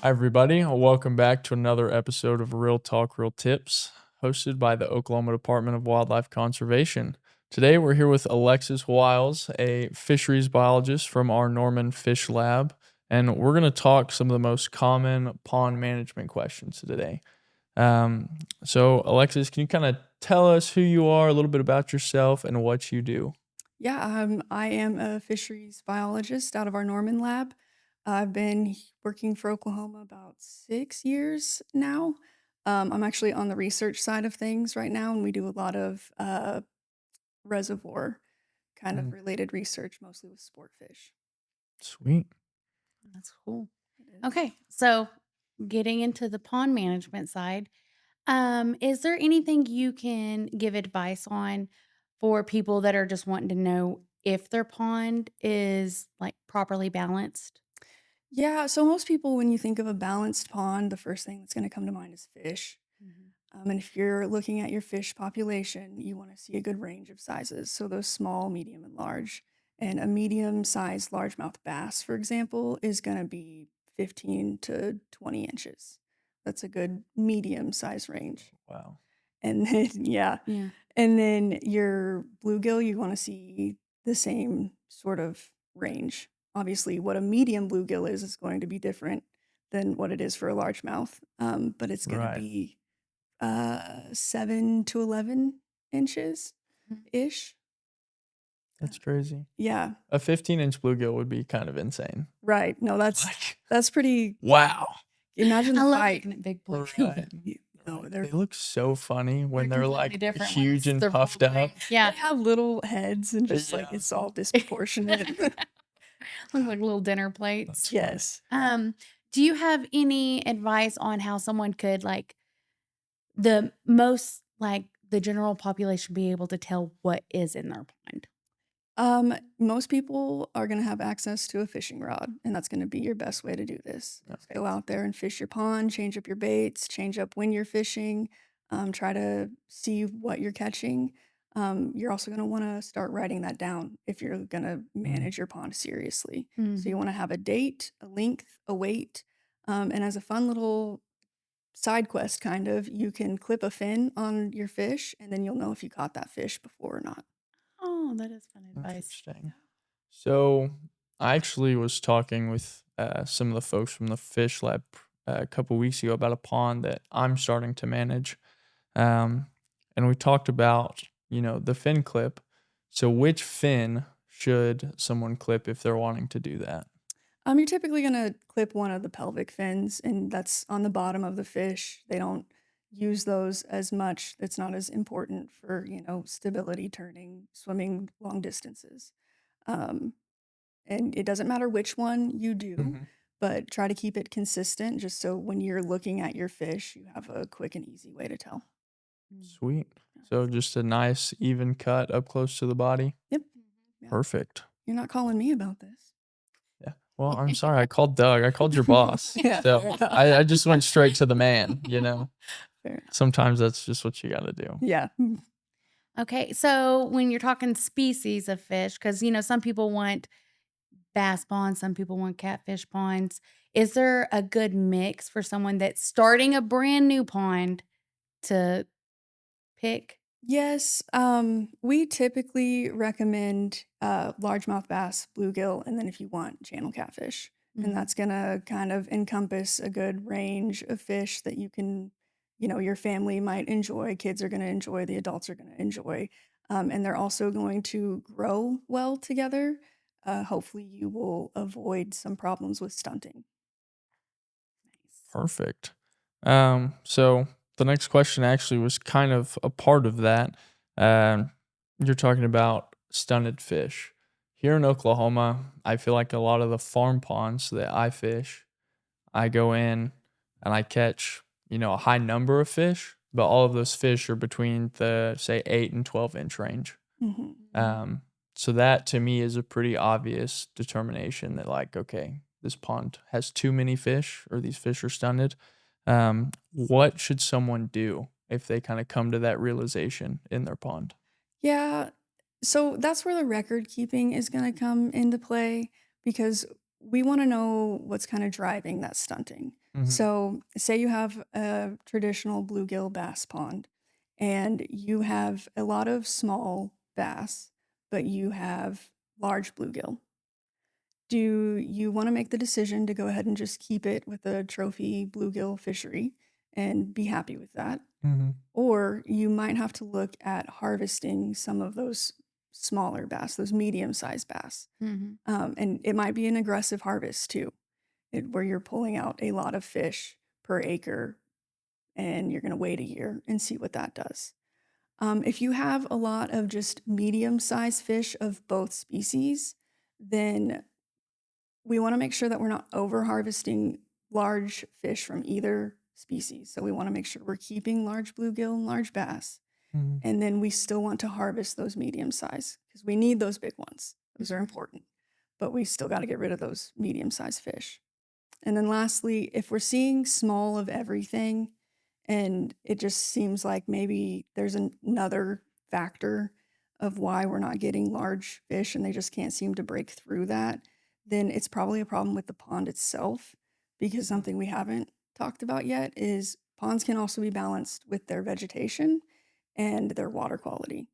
Hi, everybody. Welcome back to another episode of Real Talk, Real Tips, hosted by the Oklahoma Department of Wildlife Conservation. Today, we're here with Alexis Wiles, a fisheries biologist from our Norman Fish Lab, and we're going to talk some of the most common pond management questions today. So, Alexis, can you kind of tell us who you are, a little bit about yourself, and what you do? Yeah, I am a fisheries biologist out of our Norman lab. I've been working for Oklahoma about 6 years now. I'm actually on the research side of things right now, and we do a lot of reservoir kind of Mm, related research, mostly with sport fish. sweet. That's cool. It is. Okay, so getting into the pond management side, is there anything you can give advice on for people that are just wanting to know if their pond is like properly balanced? Yeah, so most people, when you think of a balanced pond, the first thing that's going to come to mind is fish. Mhm. And if you're looking at your fish population, you want to see a good range of sizes. So those small, medium, and large. And a medium sized largemouth bass, for example, is going to be 15 to 20 inches. That's a good medium size range. Wow. And then, yeah. Yeah. And then your bluegill, you want to see the same sort of range. Obviously, what a medium bluegill is going to be different than what it is for a largemouth, but it's going to Right. be 7 to 11 inches Mhm. ish. That's crazy. Yeah, A 15-inch bluegill would be kind of insane. right. No, Like, that's pretty. wow. Imagine I the love fight. looking at big blue Right. No, Right. they're They look so funny when They're they're completely like different huge once and they're full puffed up. grown. Yeah. they have little heads and just like Yeah. it's all disproportionate. Look like little dinner That's plates. funny. Yes. Um, do you have any advice on how someone could the general population be able to tell what is in their pond? Most people are going to have access to a fishing rod, and that's going to be your best way to do this. Is Okay. go out there and fish your pond, change up your baits, change up when you're fishing, try to see what you're catching. You're also going to want to start writing that down if you're going to Mm, manage your pond seriously. So you Mhm. want to have a date, a length, a weight, and as a fun little side quest, kind of, you can clip a fin on your fish, and then you'll know if you caught that fish before or not. Oh, that is fun advice. interesting. So I actually was talking with some of the folks from the fish lab a couple weeks ago about a pond that I'm starting to manage. Um, and we talked about, the fin clip. So which fin should someone clip if they're wanting to do that? You're typically gonna clip one of the pelvic fins, and that's on the bottom of the fish. They don't use those as much. It's not as important for, stability, turning, swimming long distances. Um, and it doesn't matter which one you do, Mhm. but try to keep it consistent just so when you're looking at your fish, you have a quick and easy way to tell. Mm. Sweet. So just a nice even cut up close to the body. Yep. Mhm. Yeah. Perfect. You're not calling me about this. Yeah. Well, I'm sorry. I called Doug. I called your boss. Yeah, So fair enough. I just went straight to the man. Fair enough. Sometimes that's just what you got to do. Yeah. Okay, so when you're talking species of fish, because some people want bass ponds, some people want catfish ponds. Is there a good mix for someone that's starting a brand new pond to pick? Yes, we typically recommend largemouth bass, bluegill, and then if you want, channel catfish. And Mhm. that's gonna kind of encompass a good range of fish that you can, your family might enjoy, kids are gonna enjoy, the adults are gonna enjoy. And they're also going to grow well together. Hopefully, you will avoid some problems with stunting. Nice. Perfect. So the next question actually was kind of a part of that. Um, you're talking about stunted fish. Here in Oklahoma, I feel like a lot of the farm ponds that I fish, I go in and I catch, a high number of fish, but all of those fish are between the say 8 and 12-inch range. Mhm. Mhm. Um, so that to me is a pretty obvious determination that like, okay, this pond has too many fish or these fish are stunted. What should someone do if they kind of come to that realization in their pond? Yeah, so that's where the record keeping is going to come into play because we want to know what's kind of driving that stunting. Mhm. So, say you have a traditional bluegill bass pond and you have a lot of small bass, but you have large bluegill. Do you want to make the decision to go ahead and just keep it with a trophy bluegill fishery and be happy with that? Mhm. Or you might have to look at harvesting some of those smaller bass, those medium-sized bass. Mhm. And it might be an aggressive harvest too, where you're pulling out a lot of fish per acre and you're going to wait a year and see what that does. If you have a lot of just medium-sized fish of both species, then we want to make sure that we're not over harvesting large fish from either species. So we want to make sure we're keeping large bluegill and large bass. Mhm. And then we still want to harvest those medium size because we need those big ones. Those are Mhm. important. But we still got to get rid of those medium sized fish. And then lastly, if we're seeing small of everything and it just seems like maybe there's another factor of why we're not getting large fish and they just can't seem to break through that, then it's probably a problem with the pond itself. Because something we haven't talked about yet is ponds can also be balanced with their vegetation and their water quality.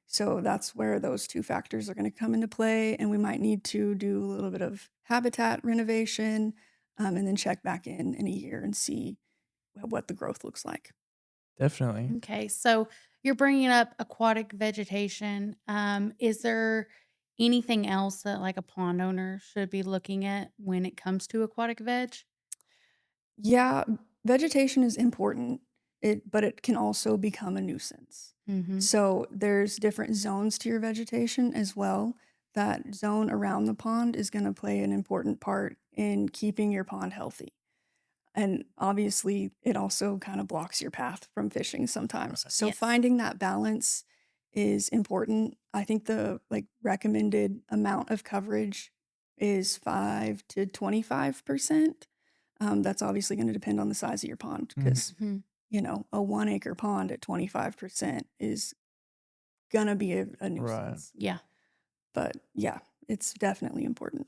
So that's where those two factors are going to come into play. And we might need to do a little bit of habitat renovation and then check back in a year and see what the growth looks like. Definitely. Okay, so you're bringing up aquatic vegetation. Is there anything else that like a pond owner should be looking at when it comes to aquatic veg? Yeah, vegetation is important, but it can also become a nuisance. Mm-hmm. So there's different zones to your vegetation as well. That zone around the pond is going to play an important part in keeping your pond healthy. And obviously, it also kind of blocks your path from fishing sometimes. Right. So Yes. finding that balance is important. I think the like recommended amount of coverage is 5 to 25%. That's obviously going to depend on the size of your pond Mhm. because, Mm-hmm. a 1 acre pond at 25% is going to be a Right. nuisance. Yeah. But yeah, it's definitely important.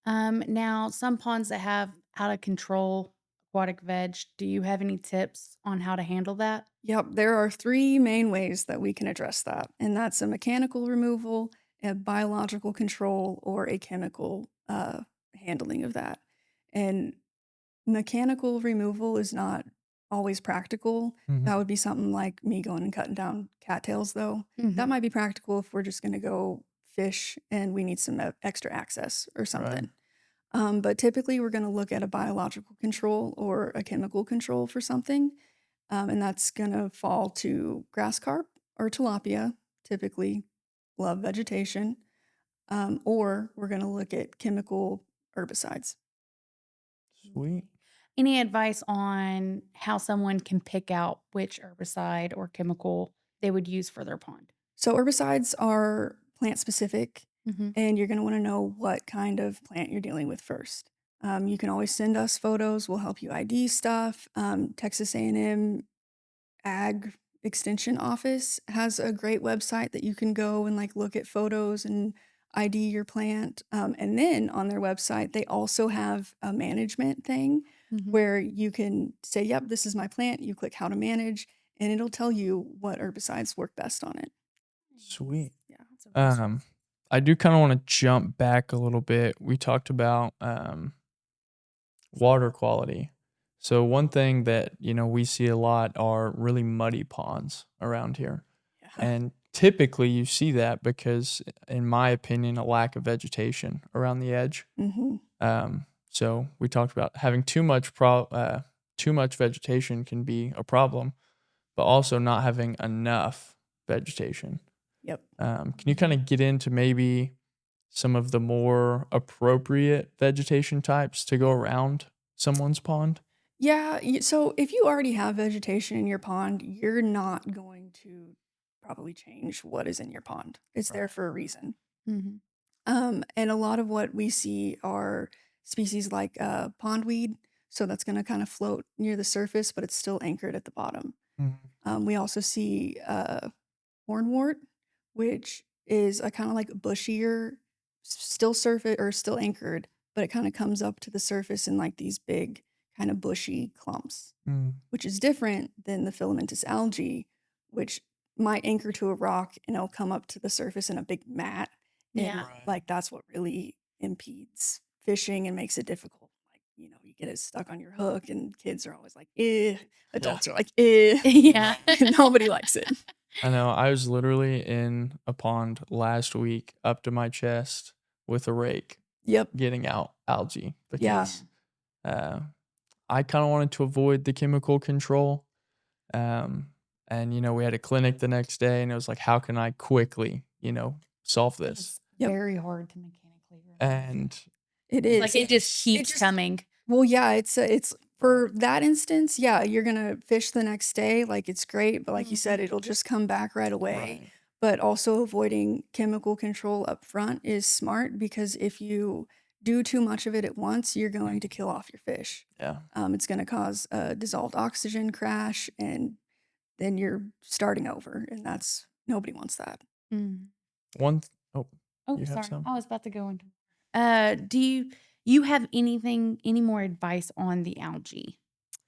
Now, some ponds that have out of control aquatic veg, do you have any tips on how to handle that? Yep, there are three main ways that we can address that, and that's a mechanical removal, a biological control, or a chemical handling of that. And mechanical removal is not always practical. That Mhm. would be something like me going and cutting down cattails, though. That Mm-hmm. might be practical if we're just going to go fish and we need some extra access or Right. something. But typically, we're going to look at a biological control or a chemical control for something. And that's going to fall to grass carp or tilapia, typically love vegetation. Or we're going to look at chemical herbicides. Sweet. Any advice on how someone can pick out which herbicide or chemical they would use for their pond? So, herbicides are plant specific, Mm-hmm. and you're going to want to know what kind of plant you're dealing with first. You can always send us photos. We'll help you ID stuff. Texas A&M Ag Extension Office has a great website that you can go and like look at photos and ID your plant. And then on their website, they also have a management thing Mm-hmm. where you can say, "Yep, this is my plant." You click how to manage, and it'll tell you what herbicides work best on it. Sweet. Yeah, it's a resource. Um, I do kind of want to jump back a little bit. We talked about water quality. So one thing that, we see a lot are really muddy ponds around here. Yeah. And typically you see that because, in my opinion, a lack of vegetation around the edge. Hmm. So we talked about having too much vegetation can be a problem, but also not having enough vegetation. Yep. Can you kind of get into maybe some of the more appropriate vegetation types to go around someone's pond? Yeah. So if you already have vegetation in your pond, you're not going to probably change what is in your pond. It's there Right. for a reason. Mm-hmm. And a lot of what we see are species like pondweed. So that's going to kind of float near the surface, but it's still anchored at the bottom. Mhm. We also see hornwort, which is a kind of like bushier, still surface or still anchored, but it kind of comes up to the surface in like these big kind of bushy clumps, Mm. which is different than the filamentous algae, which might anchor to a rock and it'll come up to the surface in a big mat. Yeah. And Right. like that's what really impedes fishing and makes it difficult. Like, you get it stuck on your hook and kids are always like, eh. Adults are like, eh. Yeah. Nobody likes it. I know. I was literally in a pond last week up to my chest with a rake Yep. getting out algae Yeah. because I kind of wanted to avoid the chemical control. Um, and, we had a clinic the next day, and it was like, how can I quickly, solve this? It's Yep. very hard to mechanically remove. And It It's is. like it just keeps coming. Well, yeah, it's for that instance, yeah, you're gonna fish the next day, like, it's great, but like you said, it'll just come back right away. right. But also avoiding chemical control up front is smart because if you do too much of it at once, you're going to kill off your fish. Yeah. It's gonna cause a dissolved oxygen crash, and then you're starting over, and that's nobody wants that. Mm. Oh, Oh, you have sorry. some? I was about to go into. Do you have any more advice on the algae?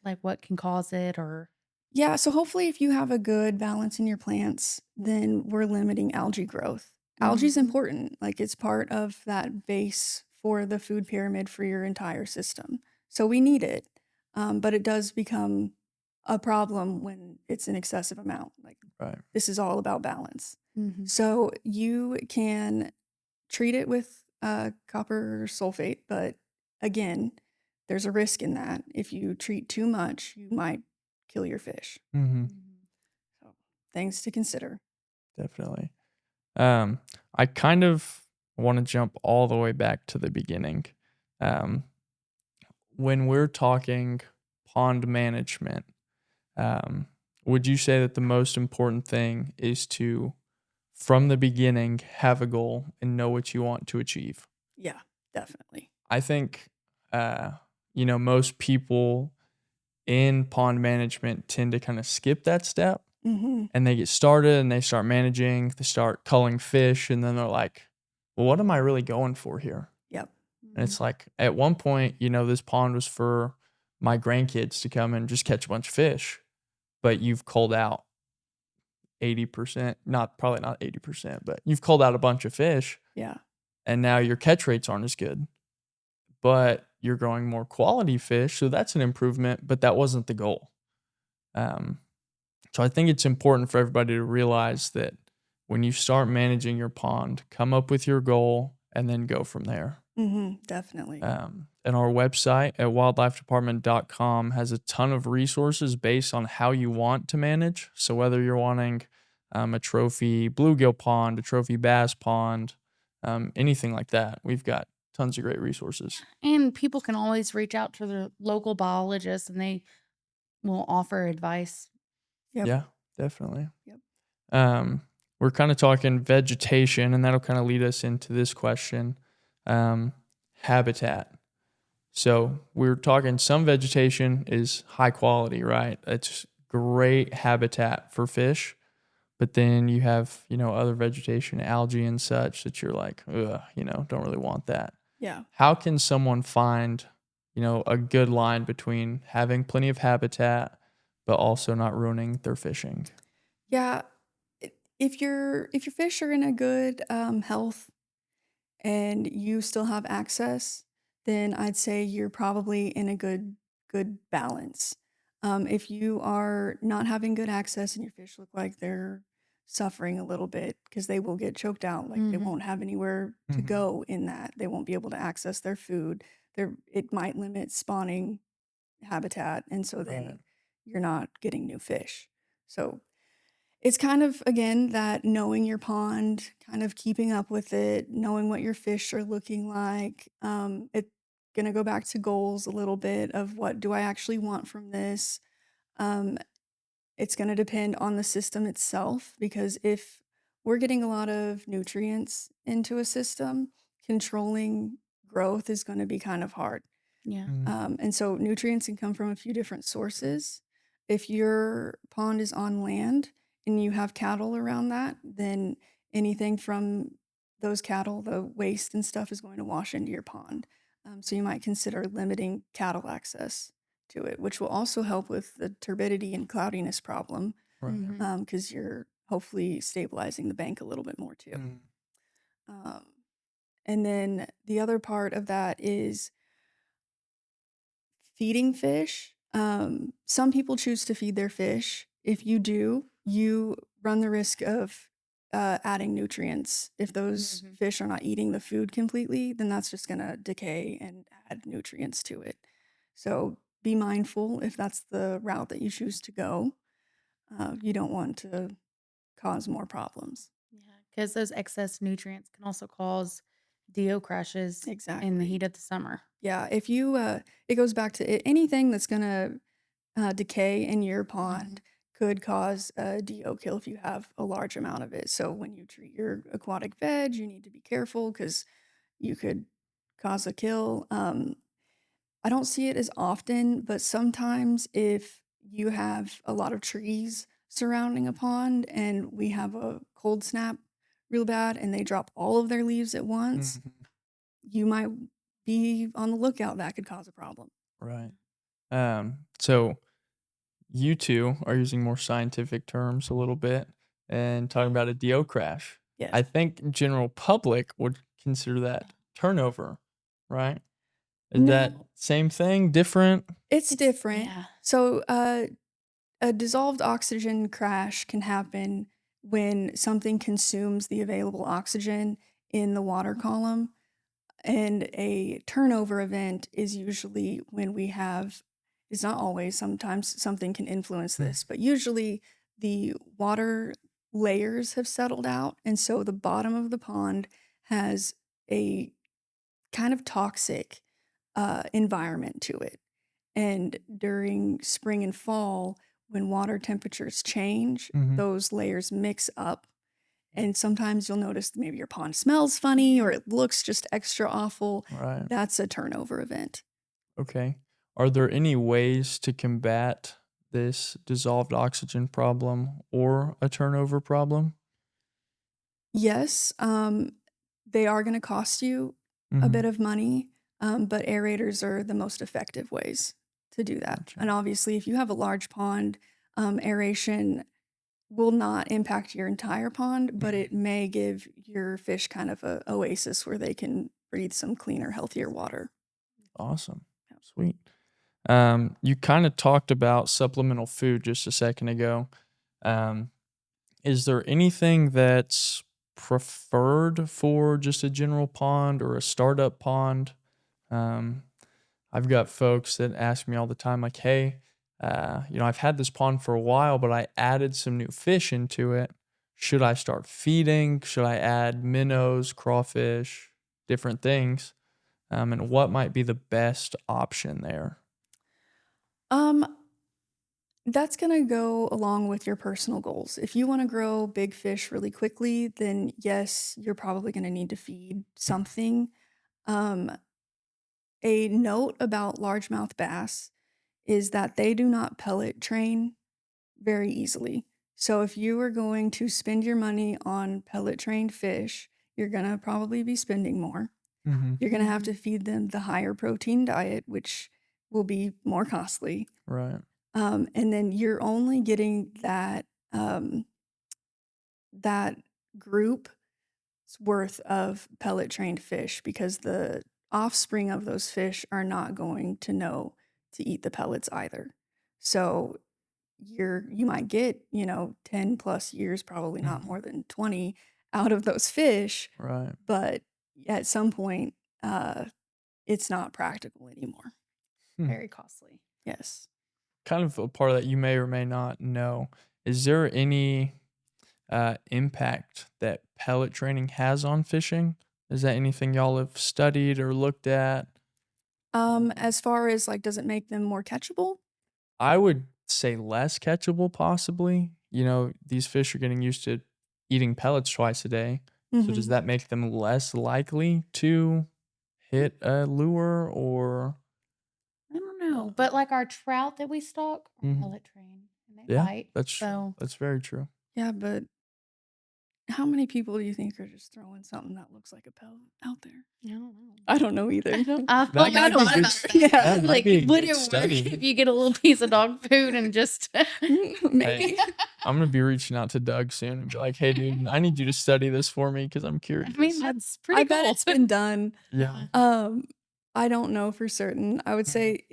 Like what can cause it or Yeah, so hopefully if you have a good balance in your plants, then we're limiting algae growth. Algae is Mhm. important, like it's part of that base for the food pyramid for your entire system. So we need it, but it does become a problem when it's an excessive amount. Like Right. this is all about balance. Mhm. So you can treat it with copper sulfate, but again, there's a risk in that. If you treat too much, you might kill your fish. Mm-hmm. Mhm. So things to consider. Definitely. I kind of want to jump all the way back to the beginning. Um, when we're talking pond management, um, would you say that the most important thing is to, from the beginning, have a goal and know what you want to achieve? Yeah, definitely. I think, most people in pond management tend to kind of skip that step Mm-hmm. and they get started and they start managing, they start culling fish, and then they're like, well, what am I really going for here? Yep. And it's like, at one point, this pond was for my grandkids to come and just catch a bunch of fish, but you've culled out 80%, probably not 80%, but you've culled out a bunch of fish, Yeah. and now your catch rates aren't as good, but you're growing more quality fish. So that's an improvement, but that wasn't the goal. Um, So I think it's important for everybody to realize that when you start managing your pond, come up with your goal and then go from there. Mm-hmm. Definitely. And our website at wildlifedepartment.com has a ton of resources based on how you want to manage. So whether you're wanting a trophy bluegill pond, a trophy bass pond, anything like that, we've got tons of great resources. And people can always reach out to their local biologist and they will offer advice. Yep. Yeah, definitely. Yep. We're kind of talking vegetation, and that'll kind of lead us into this question. Habitat. So we're talking some vegetation is high quality, right? It's great habitat for fish. But then you have, other vegetation, algae and such that you're like, ugh, don't really want that. Yeah. How can someone find, a good line between having plenty of habitat, but also not ruining their fishing? Yeah. If your fish are in a good health and you still have access, then I'd say you're probably in a good balance. If you are not having good access and your fish look like they're suffering a little bit because they will get choked out, like they Mhm. won't have anywhere to Mhm. go in that. They won't be able to access their food. It might limit spawning habitat, and so Right. then you're not getting new fish. So it's kind of, again, that knowing your pond, kind of keeping up with it, knowing what your fish are looking like. It's gonna go back to goals a little bit of what do I actually want from this. Um, it's gonna depend on the system itself because if we're getting a lot of nutrients into a system, controlling growth is gonna be kind of hard. Yeah. Mm. And so nutrients can come from a few different sources. If your pond is on land and you have cattle around that, then anything from those cattle, the waste and stuff, is going to wash into your pond. So you might consider limiting cattle access to it, which will also help with the turbidity and cloudiness problem Right. Mhm. because you're hopefully stabilizing the bank a little bit more too. Mm. Um, and then the other part of that is feeding fish. Some people choose to feed their fish. If you do, you run the risk of adding nutrients. If those Mhm. fish are not eating the food completely, then that's just going to decay and add nutrients to it. So be mindful if that's the route that you choose to go. You don't want to cause more problems. Yeah, because those excess nutrients can also cause DO crashes in the Exactly. heat of the summer. Yeah. If you, it goes back to anything that's going to decay in your Mhm. pond could cause a DO kill if you have a large amount of it. So when you treat your aquatic veg, you need to be careful because you could cause a kill. I don't see it as often, but sometimes if you have a lot of trees surrounding a pond and we have a cold snap real bad and they drop all of their leaves at once, Mhm. you might be on the lookout. That could cause a problem. Right. So you two are using more scientific terms a little bit and talking about a DO crash. Yes. I think general public would consider that turnover, right? Is that No, same thing, different? it's different. Yeah. So, a dissolved oxygen crash can happen when something consumes the available oxygen in the water column. And a turnover event is usually when we have, it's not always, sometimes something can influence Mm. this, but usually the water layers have settled out. And so the bottom of the pond has a kind of toxic environment to it. And during spring and fall, when water temperatures change, Mhm. those layers mix up. And sometimes you'll notice maybe your pond smells funny or it looks just extra awful. Right. That's a turnover event. Okay. Are there any ways to combat this dissolved oxygen problem or a turnover problem? Yes, they are going to cost you a bit Mhm. of money, but aerators are the most effective ways to do that. Gotcha. And obviously, if you have a large pond, aeration will not impact your entire pond, but Mhm. it may give your fish kind of a oasis where they can breathe some cleaner, healthier water. Awesome. Yeah. Sweet. You kind of talked about supplemental food just a second ago. Um, is there anything that's preferred for just a general pond or a startup pond? Um, I've got folks that ask me all the time, like, hey, I've had this pond for a while, but I added some new fish into it. Should I start feeding? Should I add minnows, crawfish, different things? And what might be the best option there? Um, that's going to go along with your personal goals. If you want to grow big fish really quickly, then yes, you're probably going to need to feed something. Um, a note about largemouth bass is that they do not pellet train very easily. So if you are going to spend your money on pellet trained fish, you're going to probably be spending more. Mm-hmm. You're going to have to Mhm. feed them the higher protein diet, which will be more costly. Right. And then you're only getting um, that group's worth of pellet trained fish because the offspring of those fish are not going to know to eat the pellets either. So you might get, 10 plus years, probably not Mhm. more than 20 out of those fish, Right. but at some point, uh, it's not practical anymore. Hmm. Very costly. Yes. Kind of a part that you may or may not know. Is there any impact that pellet training has on fishing? Is that anything y'all have studied or looked at? As far as like, does it make them more catchable? I would say less catchable, possibly. These fish are getting used to eating pellets twice a day. So does Hmm. that make them less likely to hit a lure or? I don't know, but like our trout that we stock are Mhm. pellet trained and they Yeah, bite. that's So that's very true. Yeah, but How many people do you think are just throwing something that looks like a pellet out there? I don't know. I don't know either. I don't. That Well, might I be thought good. about s- that. Yeah. That might Like, be a would good it work study. if you get a little piece of dog food and just? Maybe. I'm gonna be reaching out to Doug soon and be like, "Hey, dude, I need you to study this for me because I'm curious." I mean, that's pretty I bet cool. it's been done. Yeah. I don't know for certain. I would say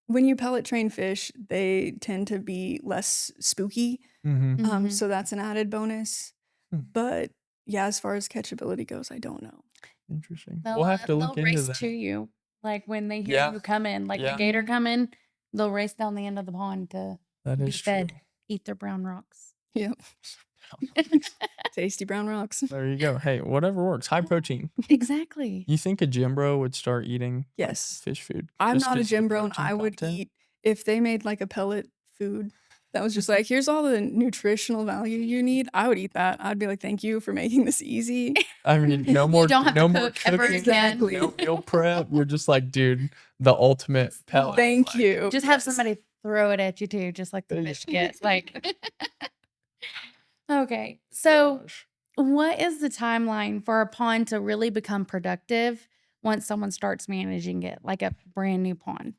when you pellet train fish, they tend to be less spooky. Mm-hmm. Mhm. So that's an added bonus. Hmm. But yeah, as far as catchability goes, I don't know. Interesting. They'll, We'll have to look they'll into race that. to you, like when they hear Yeah. you coming, like Yeah. the gator coming. They'll race down the end of the pond to That be is true. fed, eat their brown rocks. Yep. Tasty brown rocks. There you go. Hey, whatever works. High protein. Exactly. You think a gym bro would start eating like, Yes. fish food? I'm just not a 'cause of the gym bro, and protein I would content? eat if they made like a pellet food that was just like, here's all the nutritional value you need. I would eat that. I'd be like, thank you for making this easy. I mean, no You more, don't have to no more cook ever cooking, again. Exactly. no meal prep. You're just like, dude, the ultimate pellet. Thank like, you. Just have Yes. somebody throw it at you too, just like the There you fish gets. Like, okay. So, Gosh. what is the timeline for a pond to really become productive once someone starts managing it, like a brand new pond?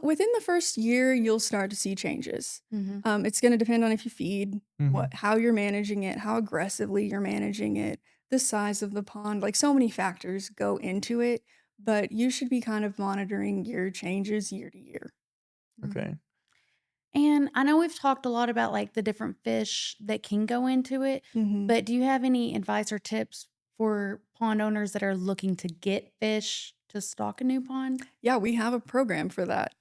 Within the first year, you'll start to see changes. Mm-hmm. It's going to depend on if you feed, Mhm. how you're managing it, how aggressively you're managing it, the size of the pond. Like so many factors go into it, but you should be kind of monitoring your changes year to year. Okay. And I know we've talked a lot about like the different fish that can go into it, Mhm. but do you have any advice or tips for pond owners that are looking to get fish to stock a new pond? Yeah, we have a program for that.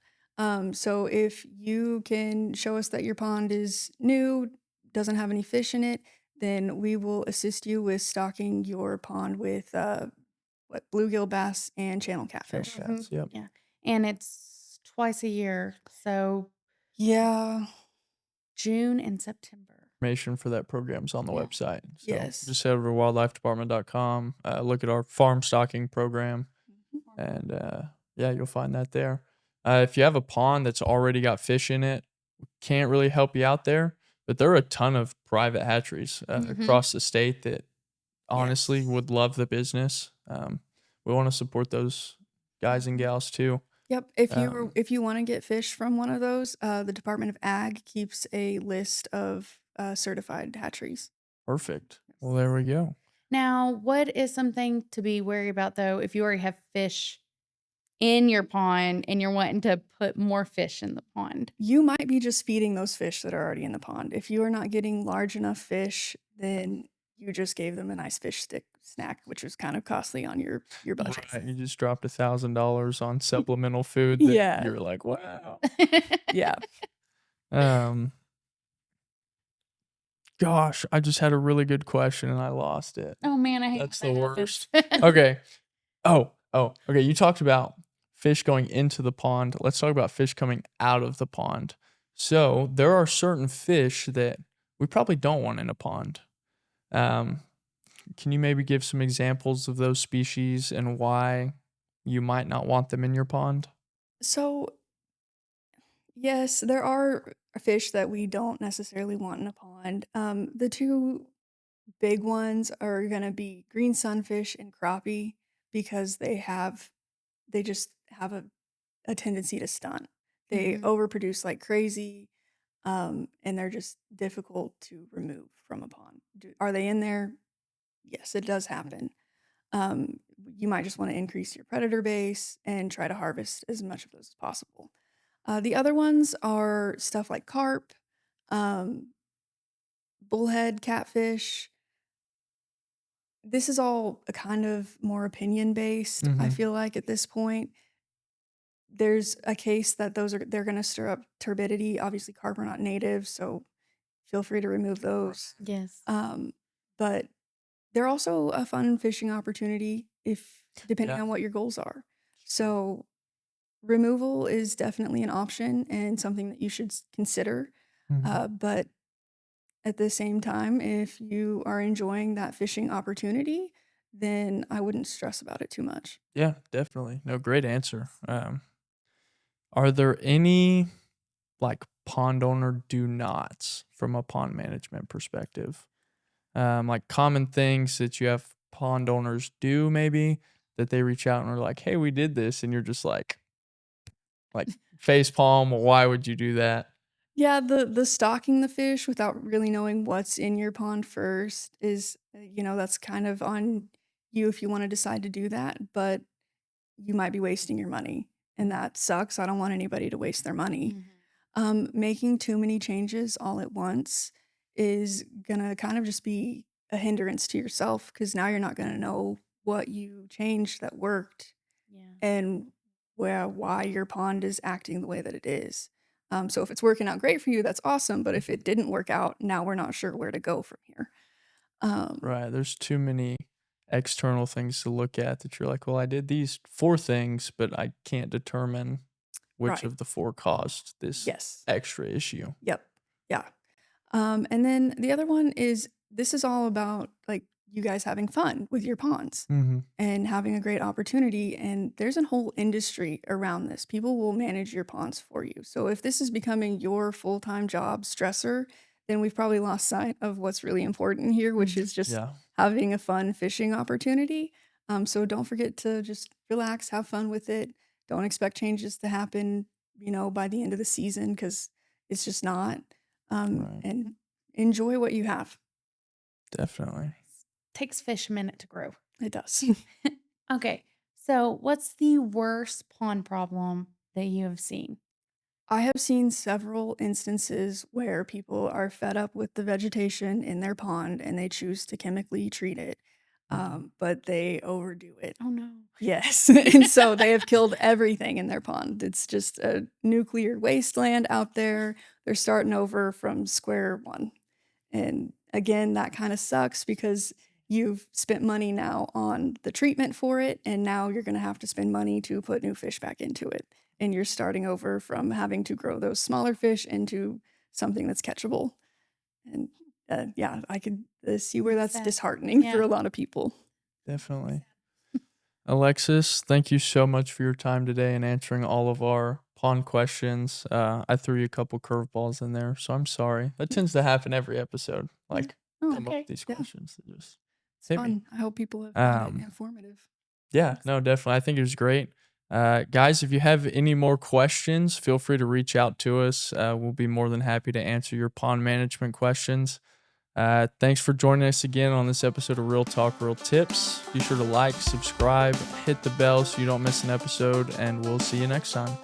So if you can show us that your pond is new, doesn't have any fish in it, then we will assist you with stocking your pond with bluegill bass and channel catfish. Channel cats. Yep. Yeah. And it's twice a year. So Yeah. June and September. Information for that program's on the Yeah. website. So Yes. just head over to wildlifedepartment.com, look at our farm stocking program, Mhm. and yeah, you'll find that there. If you have a pond that's already got fish in it, can't really help you out there, but there are a ton of private hatcheries Mhm. across the state that honestly Yes. would love the business. We want to support those guys and gals too. Yep. If you want to get fish from one of those, the Department of Ag keeps a list of certified hatcheries. Perfect. Well, there we go. Now, what is something to be wary about though if you already have fish in your pond and you're wanting to put more fish in the pond? You might be just feeding those fish that are already in the pond. If you are not getting large enough fish, then you just gave them a nice fish stick snack, which was kind of costly on your budget. Right, you just dropped $1,000 on supplemental food that Yeah. you're like, wow. Yeah. Gosh, I just had a really good question and I lost it. Oh man, I hate That's when the that worst. happens. Okay. Okay. You talked about fish going into the pond. Let's talk about fish coming out of the pond. So there are certain fish that we probably don't want in a pond. Can you maybe give some examples of those species and why you might not want them in your pond? So, yes, there are fish that we don't necessarily want in a pond. The two big ones are going to be green sunfish and crappie because they just have a tendency to stunt. They Mhm. overproduce like crazy, and they're just difficult to remove from a pond. Are they in there? Yes, it does happen. You might just want to increase your predator base and try to harvest as much of those as possible. The other ones are stuff like carp, um, bullhead catfish. This is all a kind of more opinion based, I Mhm. feel like at this point. There's a case that they're gonna stir up turbidity. Obviously, carp are not native, so feel free to remove those. Yes. But they're also a fun fishing opportunity depending Yeah. on what your goals are. So removal is definitely an option and something that you should consider. Mhm. But at the same time, if you are enjoying that fishing opportunity, then I wouldn't stress about it too much. Yeah, definitely. No, great answer. Are there any like pond owner do nots from a pond management perspective? like common things that you have pond owners do maybe that they reach out and are like, hey, we did this, and you're just like face palm, why would you do that? Yeah, the stocking the fish without really knowing what's in your pond first is, that's kind of on you if you wanna decide to do that, but you might be wasting your money, and that sucks. I don't want anybody to waste their money. Mhm. Making too many changes all at once is gonna kind of just be a hindrance to yourself because now you're not gonna know what you changed that worked Yeah. and why your pond is acting the way that it is. So if it's working out great for you, that's awesome. But if it didn't work out, now we're not sure where to go from here. Um, Right. There's too many external things to look at that you're like, well, I did these 4 things, but I can't determine which right. of the 4 caused this Yes. extra issue. Yep. Yeah. And then the other one is this is all about like you guys having fun with your ponds Mm-hmm. and having a great opportunity. And there's a whole industry around this. People will manage your ponds for you. So if this is becoming your full time job stressor, then we've probably lost sight of what's really important here, which is just Yeah. having a fun fishing opportunity. So don't forget to just relax, have fun with it. Don't expect changes to happen, by the end of the season because it's just not. Right. And enjoy what you have. Definitely. Takes fish a minute to grow. It does. Okay. So, what's the worst pond problem that you have seen? I have seen several instances where people are fed up with the vegetation in their pond and they choose to chemically treat it, Mhm. but they overdo it. Oh no. Yes. And so they have killed everything in their pond. It's just a nuclear wasteland out there. They're starting over from square one. And again, that kind of sucks because you've spent money now on the treatment for it, and now you're going to have to spend money to put new fish back into it. And you're starting over from having to grow those smaller fish into something that's catchable. And yeah, I could see where That's that's sad. disheartening for Yeah. a lot of people. Definitely. Alexis, thank you so much for your time today and answering all of our pond questions. I threw you a couple curveballs in there, so I'm sorry. That tends to happen every episode. Yeah. Like, Oh, come up Okay. with these yeah. questions that just It's hit me. fun. I hope people have found it Um, informative. yeah, Thanks. no, definitely. I think it was great. Guys, if you have any more questions, feel free to reach out to us. We'll be more than happy to answer your pond management questions. Thanks for joining us again on this episode of Real Talk, Real Tips. Be sure to like, subscribe, hit the bell so you don't miss an episode, and we'll see you next time.